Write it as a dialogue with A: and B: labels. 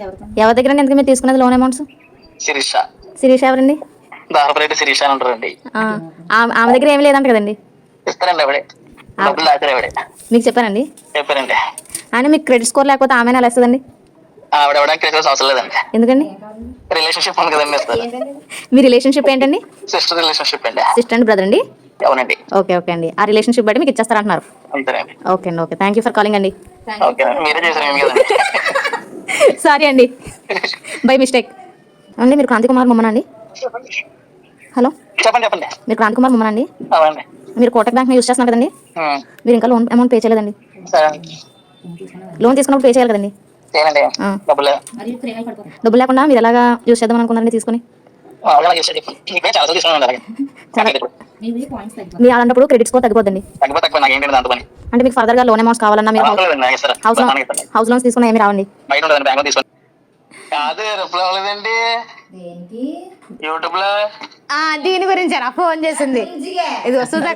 A: ఎవరి దగ్గర ఎందుకు మీరు తీసుకున్నది లోన్ అమౌంట్స్?
B: శిరీష.
A: శిరీష ఎవరండి?
B: దారపరెడ్డి శిరీష అని ఉంటారండి.
A: ఆమె దగ్గర ఏమి లేదంట కదండి?
B: ఇస్తారండి ఆవిడే, డబ్బులు దాచారు ఆవిడే.
A: మీకు చెప్పారండి?
B: చెప్పారండి.
A: ఆయన మీకు క్రెడిట్ స్కోర్ లేకపోతే ఆమె ఎలా వస్తుందండి?
B: ఆవిడ ఇవ్వడానికి క్రెడిట్ అవసరం లేదండి.
A: ఎందుకండి?
B: రిలేషన్షిప్ ఉంది కదండి, ఇస్తారు.
A: మీ రిలేషన్షిప్ ఏంటండి?
B: సిస్టర్ రిలేషన్షిప్ అండి.
A: సిస్టర్ అండ్ బ్రదర్ అండి?
B: అవునండి.
A: ఓకే ఓకే అండి, ఆ రిలేషన్షిప్ బట్టి మీకు ఇచ్చేస్తారంటున్నారు.
B: అంతేనండి.
A: ఓకే అండి, okay, thank you for calling అండి.
B: ఓకే, మీరే చేశారు ఏం కదండి.
A: సారీ అండి, బై మిస్టేక్ అండి. మీరు క్రాంతి కుమార్ ముమ్మనా అండి? హలో,
B: చెప్పండి చెప్పండి.
A: మీరు క్రాంతి కుమార్ ముమ్మనా అండి?
B: అవునండి.
A: మీరు కోటక్ బ్యాంక్ యూస్ చేస్తున్నారు కదండి? మీరు ఇంకా లోన్ అమౌంట్ పే చేయలేదండి.
B: సరే,
A: లోన్ తీసుకున్నప్పుడు పే చేయాలి కదండి?
B: చేయండి. డబ్బులు
A: డబ్బులు లేకుండా మీరు ఎలాగా యూస్ చేద్దాం అనుకున్నారండి తీసుకుని? మీరు అలాంటప్పుడు క్రెడిట్ స్కోర్ తగ్గిపోద్దండి. అంటే మీకు ఫర్దర్ గా లోన్ అమౌంట్స్ కావాలన్నా మీరు హౌస్ లోన్స్ తీసుకున్నా ఏమి రావండి.
B: యూట్యూబ్ లో
A: దీని గురించి ఫోన్ చేసింది. ఇది వస్తుంది.